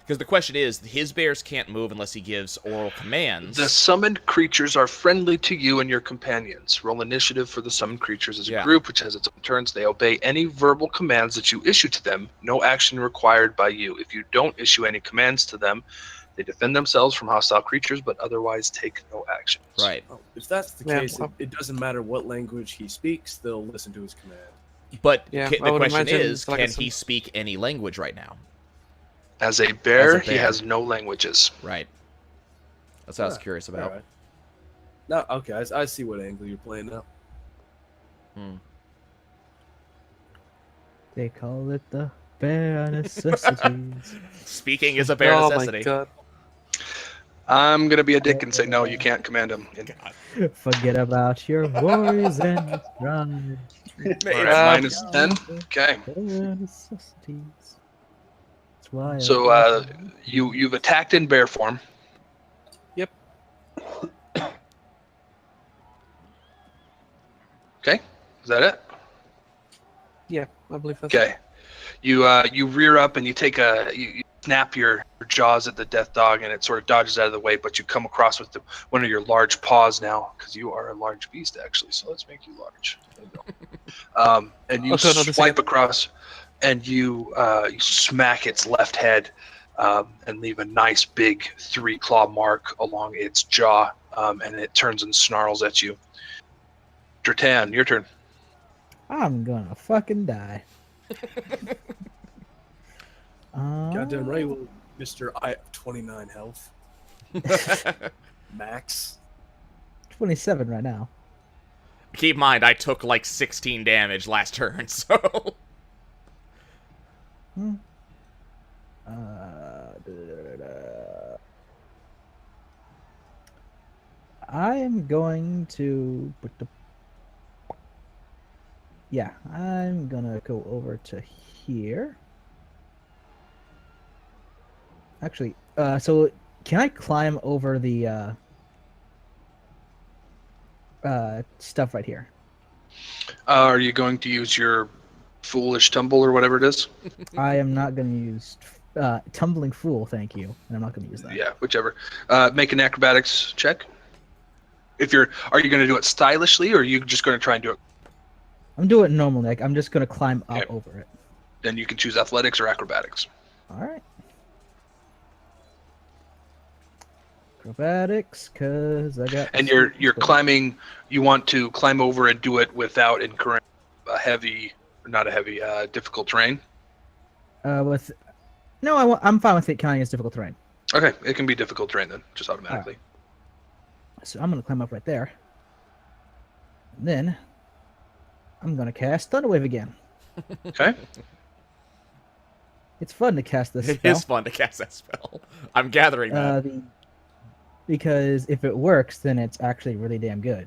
Because the question is, his bears can't move unless he gives oral commands. The summoned creatures are friendly to you and your companions. Roll initiative for the summoned creatures as a Yeah. group, which has its own turns. They obey any verbal commands that you issue to them. No action required by you. If you don't issue any commands to them, they defend themselves from hostile creatures, but otherwise take no actions. Right. Oh, if that's the Yeah, case, well- it doesn't matter what language he speaks; they'll listen to his command. But Yeah, the I would question imagine is, it's like can some- he speak any language right now? As a bear, As a he bear. has no languages. Right. That's what I was curious about. Alright. No, okay, I see what angle you're playing now. They call it the bare necessities. Speaking is a bear necessity. My god. I'm going to be a dick and say, no, you can't command him. Forget about your worries and strife. All right, -10. Okay. Bare necessities. That's why. So you've attacked in bear form. Yep. Okay. Is that it? Yeah, I believe that's Okay. You rear up and you take a snap your jaws at the death dog, and it sort of dodges out of the way, but you come across with one of your large paws now, because you are a large beast, actually, so let's make you large. There you go. And you swipe across, and you smack its left head and leave a nice big 3-claw mark along its jaw, and it turns and snarls at you. Dretan, your turn. I'm gonna fucking die. Goddamn right, well, Mr. I have 29 health. Max. 27 right now. Keep in mind, I took like 16 damage last turn, so... I am going to put the... Yeah, I'm gonna go over to here. Actually, so can I climb over the stuff right here? Are you going to use your foolish tumble or whatever it is? I am not going to use tumbling fool, thank you. And I'm not going to use that. Yeah, whichever. Make an acrobatics check. Are you going to do it stylishly, or are you just going to try and do it? I'm doing it normally. Like, I'm just going to climb up over it. Then you can choose athletics or acrobatics. All right. Acrobatics, because I got... And you're climbing, you want to climb over and do it without incurring difficult terrain? I'm fine with it counting as difficult terrain. Okay, it can be difficult terrain then, just automatically. Right. So I'm going to climb up right there. And then I'm going to cast Thunderwave again. Okay. It's fun to cast this spell. It is fun to cast that spell. I'm gathering that. Because if it works, then it's actually really damn good.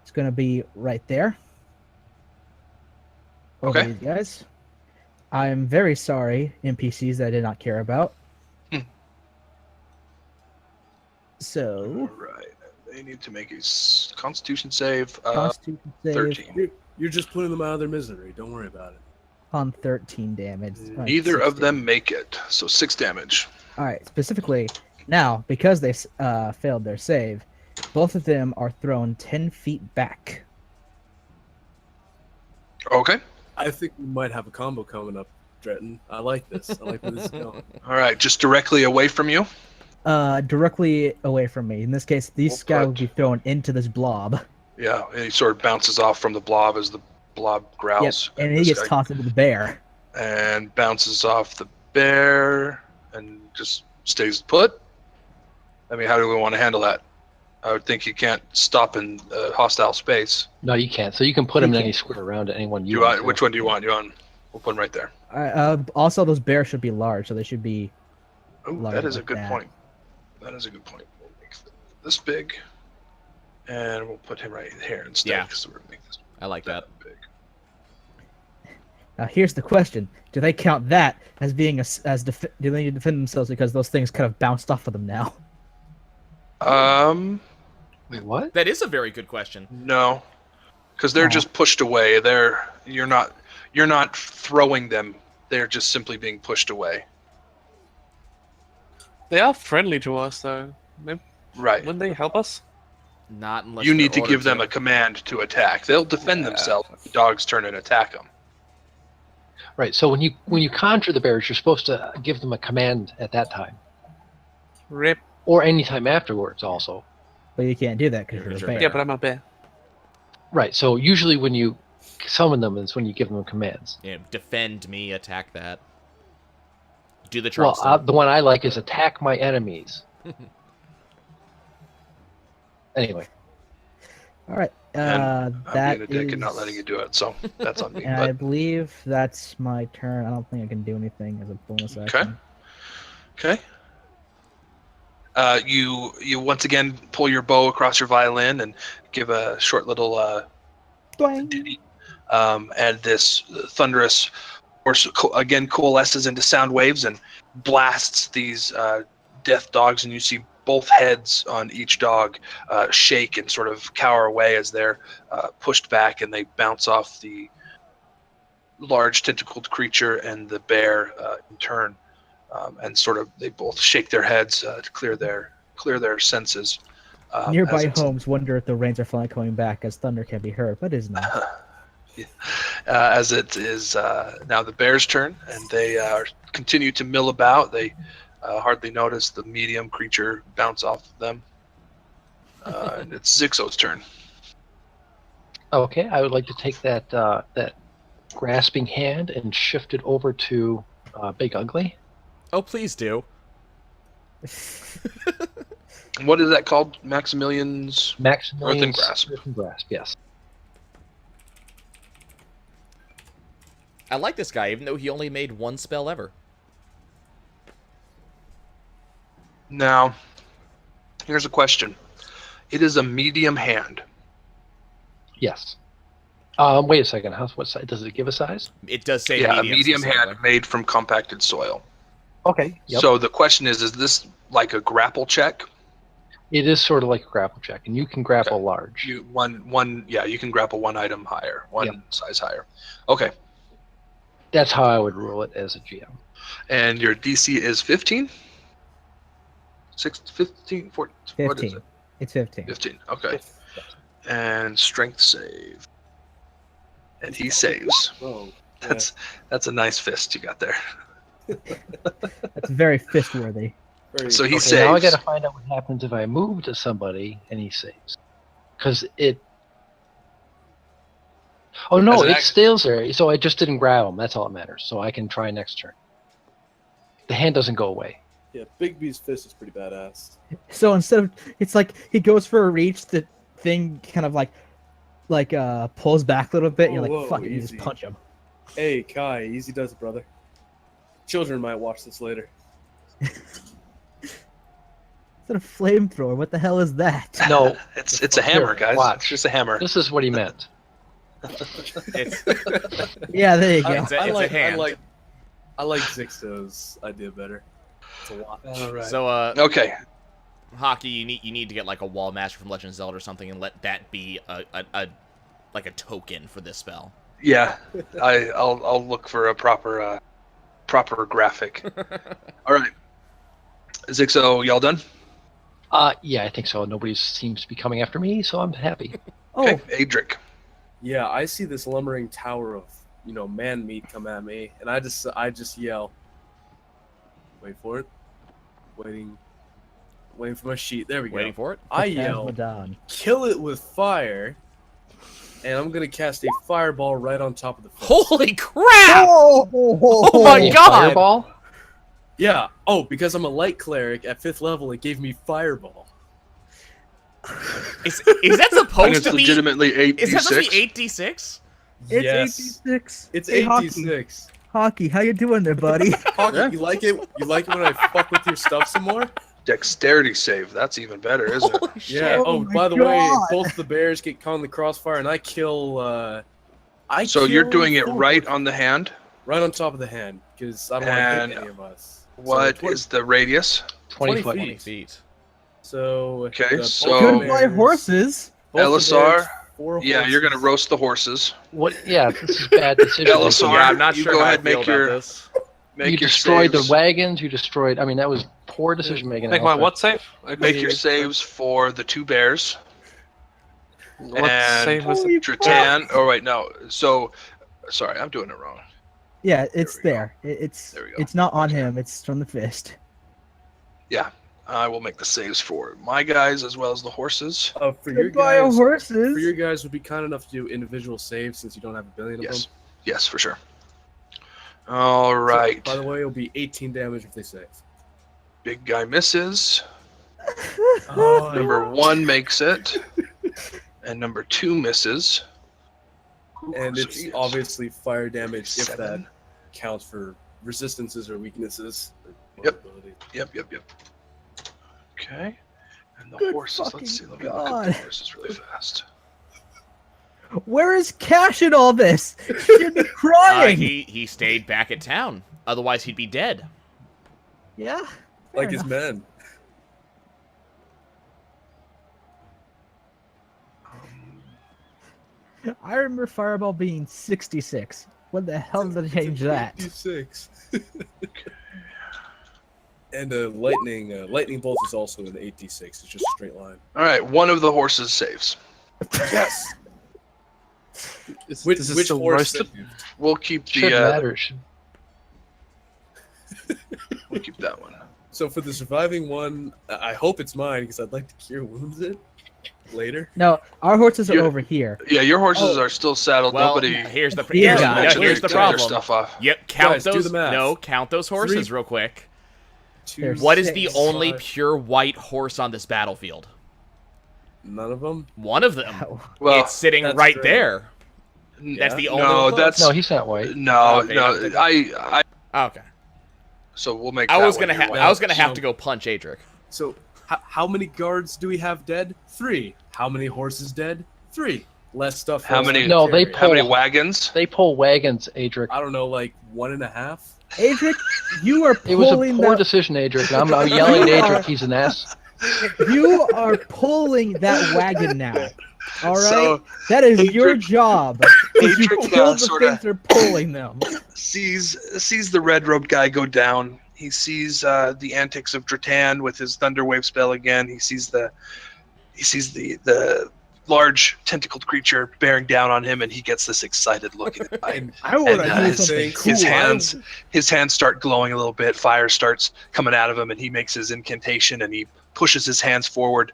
It's going to be right there. Over Okay. these guys. I'm very sorry, NPCs that I did not care about. So... All right. They need to make a Constitution save. Constitution save 13. You're just putting them out of their misery. Don't worry about it. On 13 damage. Neither of them make it, so 6 damage. All right. Specifically, now, because they failed their save, both of them are thrown 10 feet back. Okay. I think we might have a combo coming up, Dretan. I like this. I like where this is going. All right, just directly away from you? Directly away from me. In this case, these guys would be thrown into this blob. Yeah, and he sort of bounces off from the blob as the blob growls. Yep, and he gets tossed into the bear. And bounces off the bear and just stays put. I mean, how do we want to handle that? I would think you can't stop in hostile space. No, you can't. So you can put them in any square around it, anyone you want. Which one do you want? We'll put them right there. Also, those bears should be large, so they should be. Oh, that is a good point. That is a good point. We'll make this big, and we'll put him right here instead. Yeah. Because we're gonna make this. I like that. Big. Now, here's the question: do they count that as being do they need to defend themselves because those things kind of bounced off of them now? Wait, what? That is a very good question. No, because they're just pushed away. You're not throwing them. They're just simply being pushed away. They are friendly to us, though. Right. Wouldn't they help us? Not unless You need to they're give ordered them a command to attack. They'll defend themselves. The dogs turn and attack them. Right. So when you conjure the bears, you're supposed to give them a command at that time, Rip. or any time afterwards, also. But you can't do that because you're a bear. Yeah, but I'm a bear. Right. So usually when you summon them is when you give them commands. Yeah, defend me, attack that. Do the Well, Charleston. the one I like is attack my enemies. Anyway. All right. I'm that being a dick is... and not letting you do it, so that's on me. And I believe that's my turn. I don't think I can do anything as a bonus action. Okay. You once again pull your bow across your violin and give a short little ditty. And this thunderous force again coalesces into sound waves and blasts these death dogs, and you see both heads on each dog shake and sort of cower away as they're pushed back, and they bounce off the large tentacled creature and the bear in turn. and sort of they both shake their heads to clear their senses. Nearby homes wonder if the rains are finally coming back, as thunder can be heard, but is not. As it is now the bear's turn, and they continue to mill about. They hardly notice the medium creature bounce off of them. And it's Zixo's turn. Okay, I would like to take that that grasping hand and shift it over to Big Ugly. Oh, please do. What is that called? Maximilian's Maximilian's Earthen Grasp. Earthen Grasp, yes. I like this guy, even though he only made one spell ever. Now, here's a question. It is a medium hand. Yes. Wait a second. What size? Does it give a size? It does say Yeah, medium. a medium hand made from compacted soil. Okay. Yep. So the question is this like a grapple check? It is sort of like a grapple check, and you can grapple large. You can grapple one item higher, one size higher. Okay. That's how I would rule it as a GM. And your DC is 15? 15, 14, 15. What is it? It's 15. 15, okay. And strength save. And he saves. Oh, That's a nice fist you got there. That's very fist-worthy. So he Okay, saves. now I got to find out what happens if I move to somebody and he saves. Because it... Oh, no, it stays there. So I just didn't grab him. That's all that matters. So I can try next turn. The hand doesn't go away. Yeah, Big B's fist is pretty badass. So instead of... It's like he goes for a reach, the thing kind of like pulls back a little bit, and you're like, Whoa, fuck it, you easy. just punch him. Hey, Kai, easy does it, brother. Children might watch this later. Is that a flamethrower? What the hell is that? No. it's a hammer, guys. Watch. It's just a hammer. This is what he meant. Yeah, there you go. It's a hand. I like Zixo's idea better. It's a lot. All right. So, okay. Hockey, you need to get like a wall master from Legend of Zelda or something, and let that be a token for this spell. Yeah, I'll look for a proper graphic. All right, Zixo, y'all done? Yeah, I think so. Nobody seems to be coming after me, so I'm happy. Okay, Adrik. Yeah, I see this lumbering tower of man meat come at me, and I just yell. Wait for it. Waiting for my sheet. There we go. Waiting for it. I yell, kill it with fire, and I'm gonna cast a fireball right on top of the fence. Holy crap! Oh my god! Fireball? Yeah. Oh, because I'm a light cleric at 5th level, it gave me fireball. Is that supposed to be legitimately 8d6? Is that supposed to be 8d6? It's 8d6. It's Hey, 8d6. Hockey, how you doing there, buddy? Hockey, you like it? You like it when I fuck with your stuff some more? Dexterity save. That's even better, isn't it? Holy shit. Yeah. Oh Oh, my by the way, God. both the bears get caught in the crossfire, and I kill. So you're kill doing it Thornwood. right on the hand. right on top of the hand, because I don't want to And hit any of us. What So is the radius? 20 foot. 20 feet. So Okay, both so- the Goodbye, bears- horses. both the Elessar? bears, 4 Yeah, you're gonna horses. roast the horses. What? Yeah, this is bad decision. Elessar, Yeah, I'm not you sure go how ahead I feel make about your this. make You your destroyed saves. the wagons. You destroyed. I mean, that was poor decision making. Make my what save? Make your saves for the 2 bears. What And save was it? Dretan. Oh wait, no. So, sorry, I'm doing it wrong. Yeah, it's we go. there. It's There we go. it's not on him. It's from the fist. Yeah, I will make the saves for my guys as well as the horses. For your Goodbye, guys, horses. for your guys would be kind enough to do individual saves since you don't have a billion of Yes, them. yes, for sure. All right. By the way, it'll be 18 damage if they save. Big guy misses. Oh, Number 1 makes it, and number 2 misses. and So it's he is obviously fire damage if that 7. counts for resistances or weaknesses. Or Yep. ability. Yep. Okay. And the Good horses. fucking Let's see. Let me look at God. the horses really fast. Where is Cash in all this? He should be crying. He stayed back at town. Otherwise, he'd be dead. Yeah. Like fair his enough. men. I remember Fireball being 66. What the hell did they change that? 56. And lightning bolt is also an 8d6. It's just a straight line. All right, one of the horses saves. Yes. Which Which horse? Saved? We'll keep the. Shouldn't matter. We'll keep that one. So for the surviving one, I hope it's mine because I'd like to cure wounds it later. No, our horses are over here. Yeah, your horses are still saddled. Well, Nobody. here's the Yeah, here's the Their problem. stuff off. Yep, count Guys, do those. the math. No, count those horses real quick. Two, What is the 6, only 5. pure white horse on this battlefield? None of them? One of them. Well, It's sitting that's right great. there. Yeah. That's the only no, one. that's No, he's not white. no, Okay, no. okay. I. Okay. So we'll make. I that was one gonna your way. I was gonna have So- to go punch Adrik. So how many guards do we have dead? 3. How many horses dead? 3. Less stuff. How for us many- to No, they carry. How many pull- wagons? They pull wagons, Adrik. I don't know, like 1.5. Adrik, you are It was a pulling poor that. decision, Adrik. I'm yelling at Adrik. He's an ass. You are pulling that wagon now. All right, So, that is your Adrik- job. If you Adrik, pull the sorta- things, they're pulling them. sees the red robed guy go down. He sees the antics of Dretan with his Thunderwave spell again. He sees the large tentacled creature bearing down on him, and he gets this excited look in his eye. I want And, to do his, something cool. his hands start glowing a little bit. Fire starts coming out of him, and he makes his incantation, and he pushes his hands forward.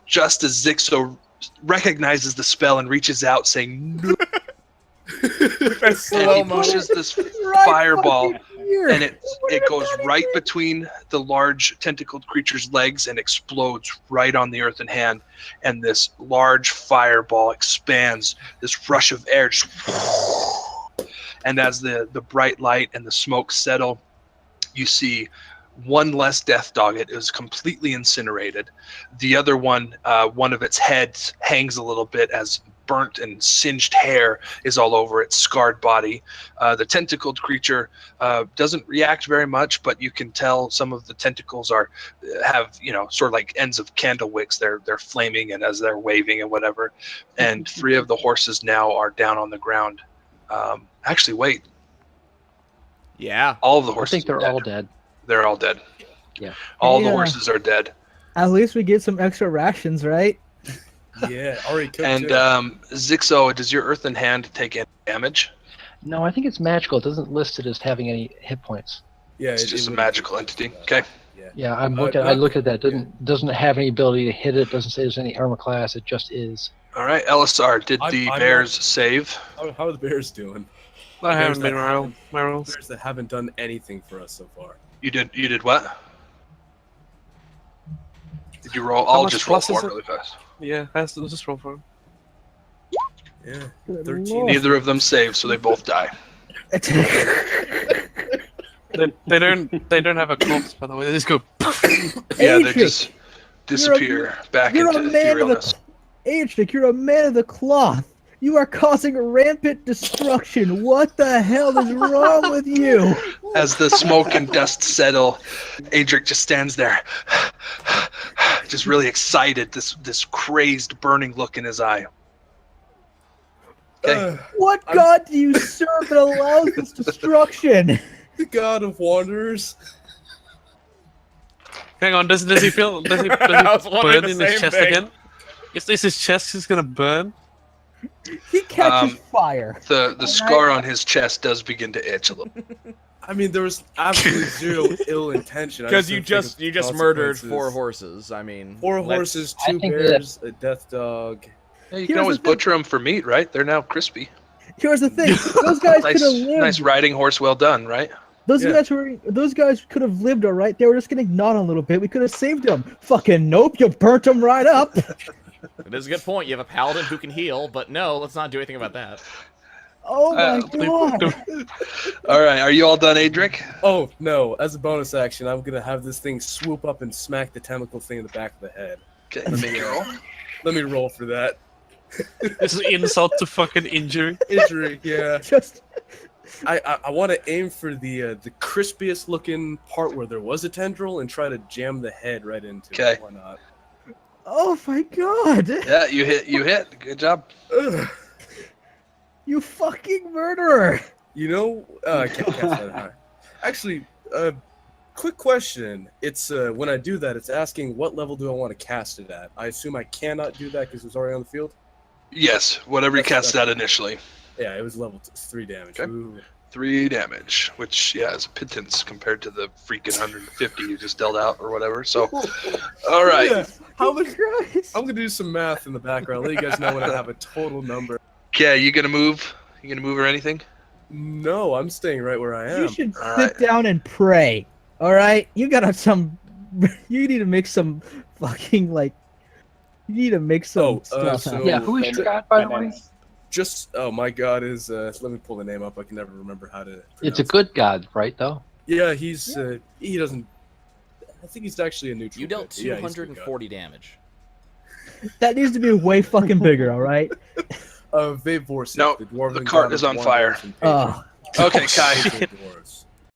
Just as Zixo recognizes the spell and reaches out, saying "No," That's and he pushes this Right fireball, fucking here. and it goes right between the large tentacled creature's legs and explodes right on the earthen hand. And this large fireball expands, this rush of air just, and as the bright light and the smoke settle, you see one less death dog. It is completely incinerated. The other one of its heads hangs a little bit as burnt and singed hair is all over its scarred body. The tentacled creature doesn't react very much, but you can tell some of the tentacles have sort of like ends of candle wicks. They're flaming, and as they're waving and whatever. And 3 of the horses now are down on the ground. Actually, wait. Yeah. All of the I horses. think they're are dead. all dead. They're all dead. Yeah. All the Yeah. horses are dead. At least we get some extra rations, right? Yeah, already cooked And too. Zixo, does your earthen hand take any damage? No, I think it's magical. It doesn't list it as having any hit points. Yeah, It's it just a would- magical entity. Okay. Yeah. Yeah, I look at that. Doesn't have any ability to hit it. Doesn't say there's any armor class. It just is. All right, Elessar, did I'm the not- bears save? How are the bears doing? I haven't Bears made that my rolls. Bears that haven't done anything for us so far. You did what? Did you roll? How I'll much just roll plus is for it it? really fast. Yeah, let's just roll for him. Yeah. Good 13. lord. Neither of them save, so they both die. They don't have a corpse, by the way. They just go. Yeah, they Adrik, just disappear back you're into a man of etherealness. Adrik, you're a man of the cloth. You are causing rampant destruction. What the hell is wrong with you? As the smoke and dust settle, Adrik just stands there, just really excited. This crazed, burning look in his eye. Okay. What god do you serve that allows this destruction? The god of wanderers. Hang on, does he feel? Does he I was wondering burn the in his same chest thing. again? Is his chest just gonna burn? He catches fire. The scar on his chest does begin to itch a little. I mean, there was absolutely zero ill intention. I Because you didn't think just of murdered consequences. 4 horses. I mean, 4 let's- horses, I 2 think bears, a death dog. Yeah, you Here's can always the thing. butcher them for meat, right? They're now crispy. Here's the thing: those guys Nice, could have lived. nice riding horse, well done, right? Those Yeah. guys could have lived, all right. They were just getting gnawed on a little bit. We could have saved them. Fucking nope, you burnt them right up. It is a good point. You have a paladin who can heal, but no, let's not do anything about that. Oh my god! All right, are you all done, Adrik? Oh no! As a bonus action, I'm gonna have this thing swoop up and smack the tentacle thing in the back of the head. Okay, make a roll. Let me roll for that. This is insult to fucking injury. Injury, yeah. Just I want to aim for the crispiest looking part where there was a tendril and try to jam the head right into Okay. it. Why not? oh my god! Yeah, you hit. Good job. Ugh. You fucking murderer! You know, I can't catch that high. Actually, quick question. It's when I do that, it's asking what level do I want to cast it at. I assume I cannot do that because it's already on the field. Yes, whatever you cast at initially. Yeah, it was level 3 damage. Okay. Ooh. 3 damage, which is a pittance compared to the freaking 150 you just dealt out or whatever. So, all right. Yeah. How much? I'm gonna do some math in the background. Let you guys know when I have a total number. Okay, you gonna move? You gonna move or anything? No, I'm staying right where I am. You should sit down and pray. All right, you gotta some. You need to make some fucking like. You need to make some stuff. Yeah, who is your god, by the way? My god is. Let me pull the name up. I can never remember how to. It's a good god, right? Though. Yeah, he's. He doesn't. I think he's actually a neutral. You dealt 240 damage. That needs to be way fucking bigger. All right. Vape Vorse. No, the cart is on fire. Oh. Okay, Kai.